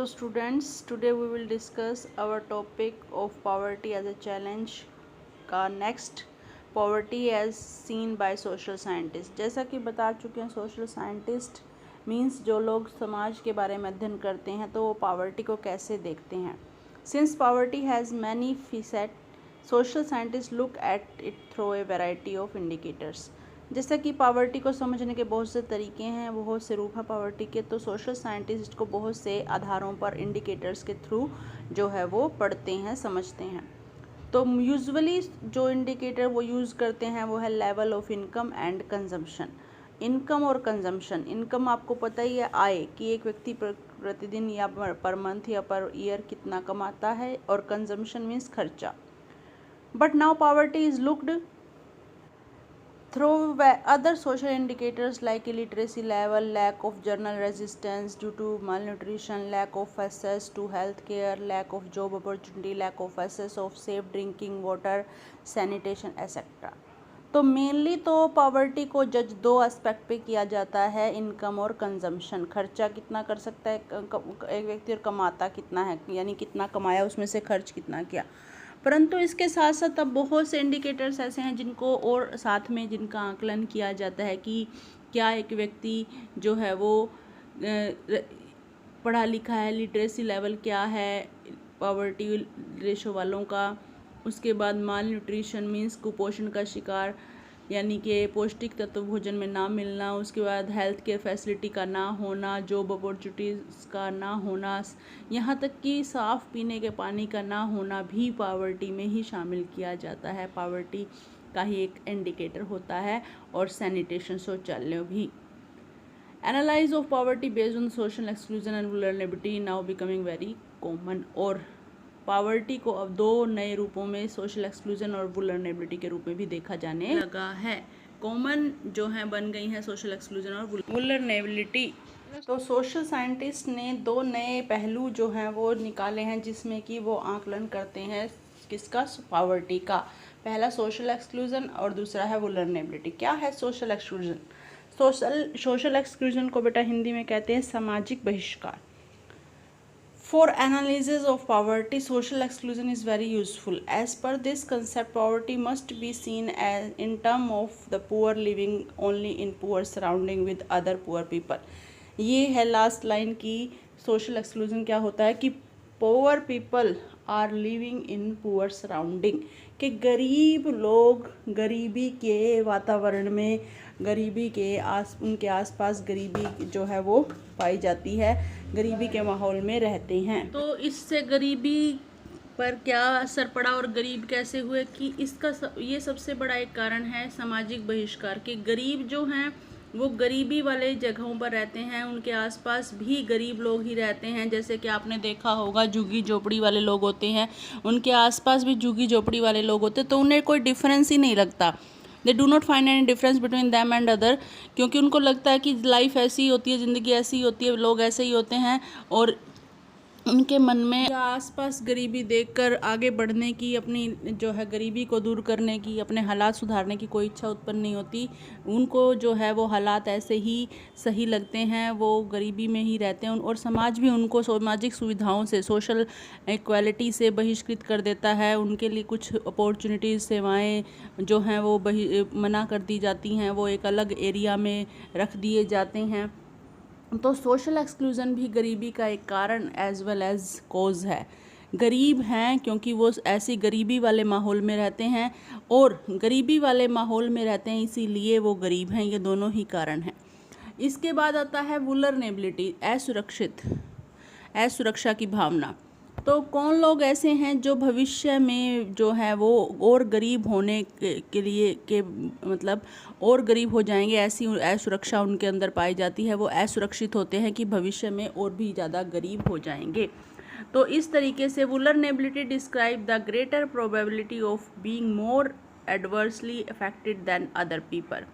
students, today we will discuss our topic of poverty as a challenge का next poverty as seen by social scientists। जैसा कि बता चुके हैं social scientist means जो लोग समाज के बारे में अध्ययन करते हैं तो वो poverty को कैसे देखते हैं। Since poverty has many facets, social scientists look at it through a variety of indicators। जैसा कि पावर्टी को समझने के बहुत से तरीके हैं, बहुत से रूप हैं पावर्टी के, तो सोशल साइंटिस्ट को बहुत से आधारों पर इंडिकेटर्स के थ्रू जो है वो पढ़ते हैं, समझते हैं। तो यूजुअली जो इंडिकेटर वो यूज़ करते हैं वो है level of income and consumption. Income और कंजम्पशन, इनकम आपको पता ही है, आय कि एक व्यक्ति प्रतिदिन या पर मंथ या पर ईयर कितना कमाता है, और कंजम्पशन मीन्स खर्चा। But now poverty is looked through other social indicators like illiteracy level, lack of journal resistance due to malnutrition, lack of access to health care, lack of job opportunity, lack of access of safe drinking water, sanitation etc। तो mainly तो poverty को जज दो aspect पे किया जाता है, income और कंजम्पशन। खर्चा कितना कर सकता है एक व्यक्ति और कमाता कितना है, यानी कितना कमाया उसमें से खर्च कितना किया। परंतु इसके साथ साथ अब बहुत से इंडिकेटर्स ऐसे हैं जिनको और साथ में जिनका आकलन किया जाता है कि क्या एक व्यक्ति जो है वो पढ़ा लिखा है, लिटरेसी लेवल क्या है पावर्टी रेशो वालों का। उसके बाद माल न्यूट्रिशन मीन्स कुपोषण का शिकार, यानी कि पौष्टिक तत्व भोजन में ना मिलना। उसके बाद हेल्थ केयर फैसिलिटी का ना होना, जॉब अपॉर्चुनिटीज़ का ना होना, यहाँ तक कि साफ़ पीने के पानी का ना होना भी पावर्टी में ही शामिल किया जाता है, पावर्टी का ही एक इंडिकेटर होता है। और सैनिटेशन, शौचालय भी। Analyse of poverty based on social exclusion and vulnerability now becoming very common. और पावर्टी को अब दो नए रूपों में, सोशल एक्सक्लूजन और वल्नरेबिलिटी के रूप में भी देखा जाने लगा है। कॉमन जो है बन गई है सोशल एक्सक्लूजन और वल्नरेबिलिटी। तो सोशल साइंटिस्ट ने दो नए पहलू जो हैं वो निकाले हैं जिसमें कि वो आकलन करते हैं किसका, पावर्टी का। पहला सोशल एक्सक्लूजन और दूसरा है वल्नरेबिलिटी। क्या है सोशल एक्सक्लूजन? सोशल एक्सक्लूजन को बेटा हिंदी में कहते हैं सामाजिक बहिष्कार। For analysis of poverty, social exclusion is very useful. As per this concept, poverty must be seen as in terms of the poor living only in poor surrounding with other poor people. ये है last line की। Social exclusion क्या होता है कि poor people are living in poor surrounding, कि गरीब लोग गरीबी के वातावरण में, गरीबी के उनके आसपास गरीबी जो है वो पाई जाती है, गरीबी के माहौल में रहते हैं। तो इससे गरीबी पर क्या असर पड़ा और गरीब कैसे हुए कि इसका ये सबसे बड़ा एक कारण है सामाजिक बहिष्कार। के गरीब जो हैं वो गरीबी वाले जगहों पर रहते हैं, उनके आसपास भी गरीब लोग ही रहते हैं। जैसे कि आपने देखा होगा झुग्गी झोपड़ी वाले लोग होते हैं, उनके आसपास भी झुग्गी झोपड़ी वाले लोग होते हैं, तो उन्हें कोई डिफरेंस ही नहीं लगता। They do not find any difference between them and other, क्योंकि उनको लगता है कि लाइफ ऐसी ही होती है, ज़िंदगी ऐसी ही होती है, लोग ऐसे ही होते हैं, और उनके मन में आसपास गरीबी देखकर आगे बढ़ने की, अपनी जो है गरीबी को दूर करने की, अपने हालात सुधारने की कोई इच्छा उत्पन्न नहीं होती। उनको जो है वो हालात ऐसे ही सही लगते हैं, वो गरीबी में ही रहते हैं, और समाज भी उनको सामाजिक सुविधाओं से, सोशल इक्वालिटी से बहिष्कृत कर देता है। उनके लिए कुछ अपॉर्चुनिटीज़, सेवाएँ जो हैं वो मना कर दी जाती हैं, वो एक अलग एरिया में रख दिए जाते हैं। तो सोशल एक्सक्लूजन भी गरीबी का एक कारण एज वेल एज कॉज है। गरीब हैं क्योंकि वो ऐसी गरीबी वाले माहौल में रहते हैं, और गरीबी वाले माहौल में रहते हैं इसीलिए वो गरीब हैं, ये दोनों ही कारण हैं। इसके बाद आता है वल्नरेबिलिटी, असुरक्षा की भावना। तो कौन लोग ऐसे हैं जो भविष्य में जो है वो और गरीब होने के लिए के मतलब और गरीब हो जाएंगे, ऐसी असुरक्षा उनके अंदर पाई जाती है। वो असुरक्षित होते हैं कि भविष्य में और भी ज़्यादा गरीब हो जाएंगे। तो इस तरीके से vulnerability describe the greater probability of being more adversely affected than other people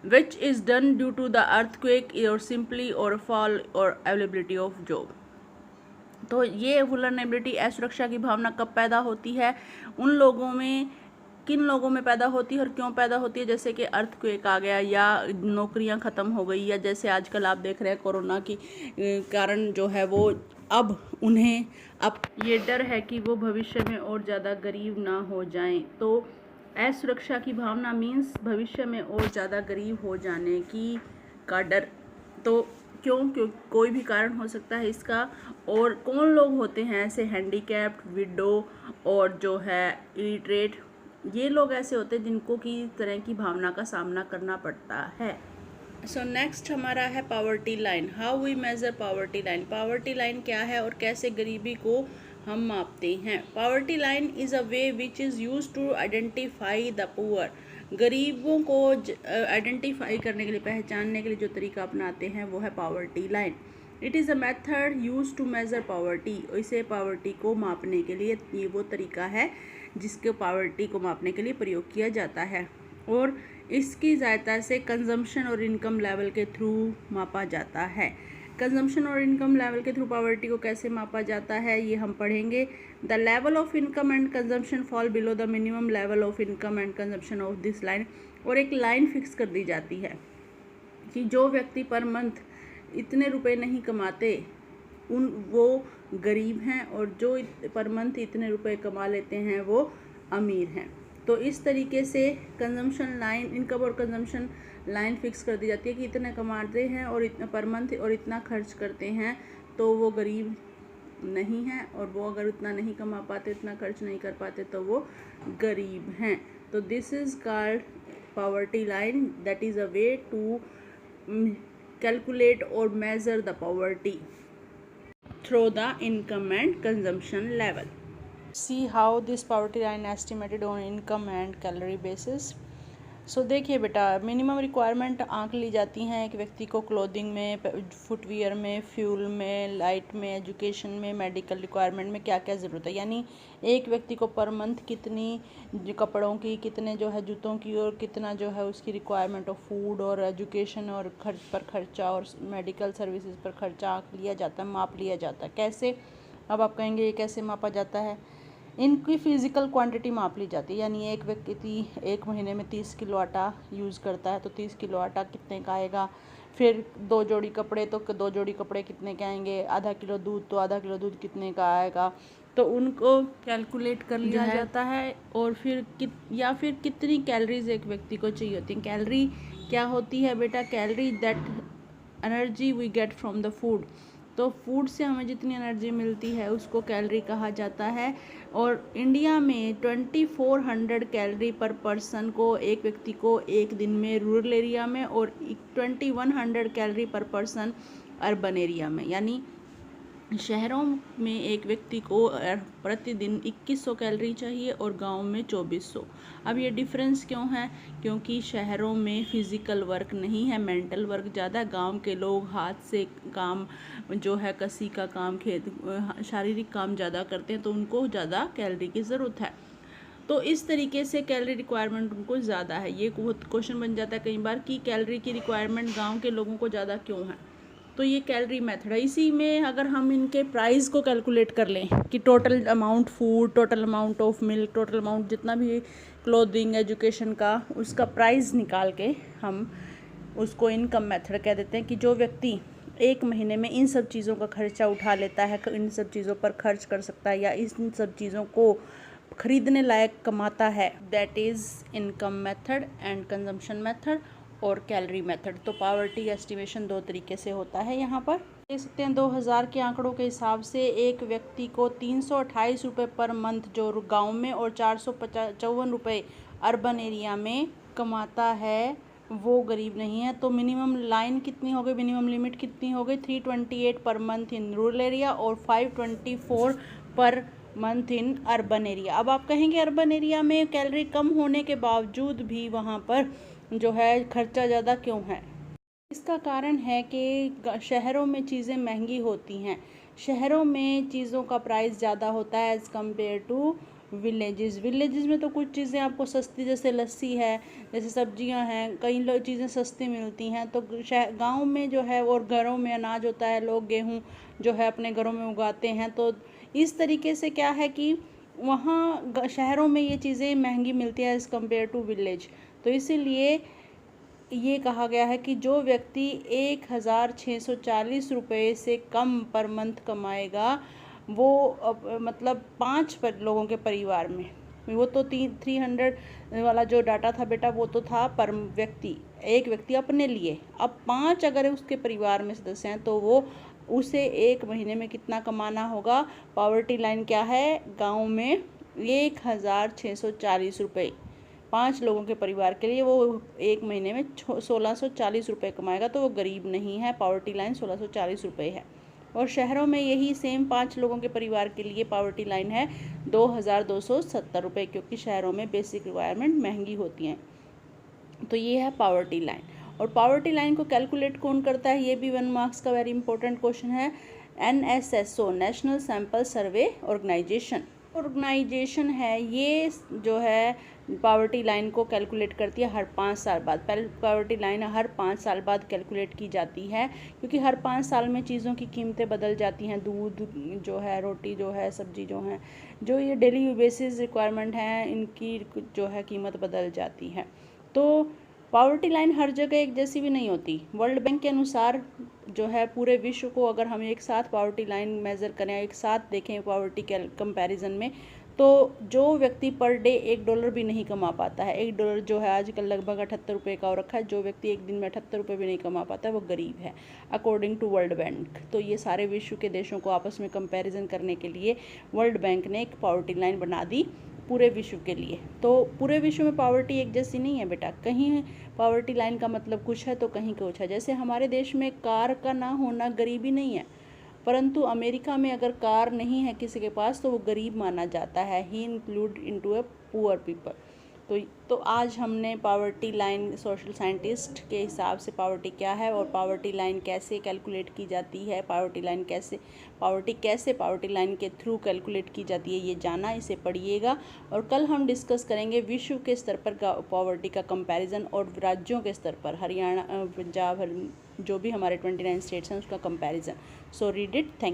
which is done due to the earthquake और सिंपली और फॉल और अवेलेबिलिटी ऑफ जॉब। तो ये वल्नरेबिलिटी, असुरक्षा की भावना कब पैदा होती है? उन लोगों में, किन लोगों में पैदा होती है और क्यों पैदा होती है? जैसे कि अर्थक्वेक आ गया, या नौकरियां ख़त्म हो गई, या जैसे आजकल आप देख रहे हैं कोरोना की कारण जो है वो अब उन्हें अब ये डर है कि वो भविष्य में और ज़्यादा गरीब ना हो जाएं। तो असुरक्षा की भावना मीन्स भविष्य में और ज़्यादा गरीब हो जाने की का डर। तो क्यों कोई भी कारण हो सकता है इसका। और कौन लोग होते हैं ऐसे, हैंडीकैप्ड, विडो और जो है इलिटरेट, ये लोग ऐसे होते हैं जिनको की तरह की भावना का सामना करना पड़ता है। सो नेक्स्ट हमारा है poverty line. How we measure poverty line. Poverty line क्या है और कैसे गरीबी को हम मापते हैं। Poverty line is a way which is use to identify the poor. गरीबों को आइडेंटिफाई करने के लिए, पहचानने के लिए जो तरीका अपनाते हैं वो है poverty line. It is a method use to measure poverty. इसे पावर्टी को मापने के लिए ये वो तरीका है जिसके पावर्टी को मापने के लिए प्रयोग किया जाता है। और इसकी सहायता से कंजम्पशन और इनकम लेवल के थ्रू मापा जाता है। कंजम्पशन और इनकम लेवल के थ्रू पावर्टी को कैसे मापा जाता है ये हम पढ़ेंगे। The level of income and consumption fall below the minimum level of income and consumption of this line. और एक लाइन फिक्स कर दी जाती है कि जो व्यक्ति पर मंथ इतने रुपए नहीं कमाते वो गरीब हैं, और जो पर मंथ इतने रुपए कमा लेते हैं वो अमीर हैं। तो इस तरीके से कंजम्पशन लाइन, इनकम और कंजम्पशन लाइन फिक्स कर दी जाती है कि इतने कमाते हैं और इतना पर मंथ और इतना खर्च करते हैं तो वो गरीब नहीं हैं, और वो अगर उतना नहीं कमा पाते, इतना खर्च नहीं कर पाते तो वो गरीब हैं। तो this is called poverty line, that is a way to calculate or measure the poverty through the income and consumption level. See how this poverty line estimated on income and calorie basis. सो देखिए बेटा, minimum requirement आंक ली जाती हैं एक व्यक्ति को clothing में, footwear में, फ्यूल में, लाइट में, एजुकेशन में, मेडिकल रिक्वायरमेंट में क्या क्या ज़रूरत है। यानी एक व्यक्ति को पर मंथ कितनी कपड़ों की, कितने जो है जूतों की, और कितना जो है उसकी रिक्वायरमेंट ऑफ फूड और एजुकेशन और खर्च पर खर्चा और मेडिकल सर्विसेज पर खर्चा आंक लिया जाता है, माप लिया जाता है। कैसे, अब आप कहेंगे ये कैसे मापा जाता है। इनकी फ़िज़िकल क्वांटिटी माप ली जाती है। यानी एक व्यक्ति एक महीने में 30 किलो आटा यूज़ करता है तो 30 किलो आटा कितने का आएगा। फिर 2 जोड़ी कपड़े तो 2 जोड़ी कपड़े कितने के आएंगे। आधा किलो दूध तो आधा किलो दूध कितने का आएगा। तो उनको कैलकुलेट कर लिया जाता है। और फिर कितनी कैलोरीज एक व्यक्ति को चाहिए होती हैं। कैलोरी क्या होती है बेटा? Calorie that energy we get from the food. तो फूड से हमें जितनी एनर्जी मिलती है उसको कैलोरी कहा जाता है। और इंडिया में 2400 कैलोरी पर पर्सन को, एक व्यक्ति को एक दिन में रूरल एरिया में, और 2100 कैलोरी पर पर्सन अर्बन एरिया में। यानी शहरों में एक व्यक्ति को प्रतिदिन 2100 कैलोरी चाहिए और गांव में 2400। अब ये डिफरेंस क्यों है? क्योंकि शहरों में फिज़िकल वर्क नहीं है, मेंटल वर्क ज़्यादा। गांव के लोग हाथ से काम जो है, कसी का काम, खेत, शारीरिक काम ज़्यादा करते हैं, तो उनको ज़्यादा कैलोरी की ज़रूरत है। तो इस तरीके से कैलोरी रिक्वायरमेंट उनको ज़्यादा है। ये क्वेश्चन बन जाता है कई बार कि कैलोरी की रिक्वायरमेंट गाँव के लोगों को ज़्यादा क्यों है। तो ये कैलोरी मेथड है। इसी में अगर हम इनके प्राइस को कैलकुलेट कर लें कि total amount food, total amount of milk, total amount जितना भी क्लोथिंग, एजुकेशन का, उसका प्राइस निकाल के हम उसको इनकम मेथड कह देते हैं। कि जो व्यक्ति एक महीने में इन सब चीज़ों का खर्चा उठा लेता है, इन सब चीज़ों पर खर्च कर सकता है, या इन सब चीज़ों को खरीदने लायक कमाता है, that is income method and consumption method और कैलोरी मेथड। तो पावर्टी एस्टिमेशन 2 तरीके से होता है। यहाँ पर देख सकते हैं 2000 के आंकड़ों के हिसाब से एक व्यक्ति को 328 रुपये पर मंथ जो गांव में और 454 रुपये अर्बन एरिया में कमाता है वो गरीब नहीं है। तो मिनिमम लाइन कितनी हो गई, मिनिमम लिमिट कितनी हो गई? 328 per month in rural area और 524 per month in urban area. अब आप कहेंगे अर्बन एरिया में कैलोरी कम होने के बावजूद भी वहाँ पर जो है खर्चा ज़्यादा क्यों है? इसका कारण है कि शहरों में चीज़ें महंगी होती हैं। शहरों में चीज़ों का प्राइस ज़्यादा होता है as compare to villages. Villages में तो कुछ चीज़ें आपको सस्ती, जैसे लस्सी है, जैसे सब्जियां हैं, कई लोग चीज़ें सस्ती मिलती हैं। तो गांव में जो है, और घरों में अनाज होता है, लोग गेहूं जो है अपने घरों में उगाते हैं। तो इस तरीके से क्या है कि वहाँ शहरों में ये चीज़ें महंगी मिलती है एज़ कम्पेयर टू विलेज। तो इसीलिए ये कहा गया है कि जो व्यक्ति 1,640 रुपये से कम पर मंथ कमाएगा वो मतलब 5 लोगों के परिवार में, वो तो 300 वाला जो डाटा था बेटा वो तो था पर व्यक्ति, एक व्यक्ति अपने लिए। अब 5 अगर उसके परिवार में सदस्य हैं तो वो उसे एक महीने में कितना कमाना होगा। पॉवर्टी लाइन क्या है गांव में, 1,640 रुपये। 5 लोगों के परिवार के लिए वो एक महीने में 1,640 रुपये कमाएगा, तो वो गरीब नहीं है। पॉवर्टी लाइन 1,640 रुपये है। और शहरों में यही सेम 5 लोगों के परिवार के लिए पॉवर्टी लाइन है 2,270 रुपये, क्योंकि शहरों में बेसिक रिक्वायरमेंट महंगी होती हैं। तो ये है पॉवर्टी लाइन। और पॉवर्टी लाइन को कैलकुलेट कौन करता है, ये भी 1 मार्क्स का वेरी इंपॉर्टेंट क्वेश्चन है। NSSO national sample survey organisation है, ये जो है पॉवर्टी लाइन को कैलकुलेट करती है हर 5 साल बाद। पॉवर्टी लाइन हर 5 साल बाद कैलकुलेट की जाती है, क्योंकि हर 5 साल में चीज़ों की कीमतें बदल जाती हैं। दूध जो है, रोटी जो है, सब्जी जो है, जो ये डेली बेसिस रिक्वायरमेंट हैं, इनकी जो है कीमत बदल जाती है। तो पॉवर्टी लाइन हर जगह एक जैसी भी नहीं होती। वर्ल्ड बैंक के अनुसार जो है पूरे विश्व को अगर हम एक साथ पॉवर्टी लाइन मेज़र करें, एक साथ देखें पॉवर्टी के कंपैरिजन में, तो जो व्यक्ति पर डे $1 भी नहीं कमा पाता है, $1 जो है आजकल लगभग 78 रुपये का हो रखा है, जो व्यक्ति एक दिन में 78 रुपये भी नहीं कमा पाता है वो गरीब है अकॉर्डिंग टू वर्ल्ड बैंक। तो ये सारे विश्व के देशों को आपस में कंपैरिजन करने के लिए वर्ल्ड बैंक ने एक पॉवर्टी लाइन बना दी पूरे विश्व के लिए। तो पूरे विश्व में पॉवर्टी एक जैसी नहीं है बेटा, कहीं पॉवर्टी लाइन का मतलब कुछ है तो कहीं कुछ है। जैसे हमारे देश में कार का ना होना गरीबी नहीं है, परंतु अमेरिका में अगर कार नहीं है किसी के पास तो वो गरीब माना जाता है, ही include into a poor people. तो आज हमने पॉवर्टी लाइन सोशल साइंटिस्ट के हिसाब से पॉवर्टी क्या है और पॉवर्टी लाइन कैसे कैलकुलेट की जाती है, पॉवर्टी लाइन के थ्रू कैलकुलेट की जाती है, ये जाना, इसे पढ़िएगा। और कल हम डिस्कस करेंगे विश्व के स्तर पर पॉवर्टी का कंपैरिजन और राज्यों के स्तर पर, हरियाणा, पंजाब, जो भी हमारे 29 स्टेट्स हैं उसका comparison. So read it. Thank you.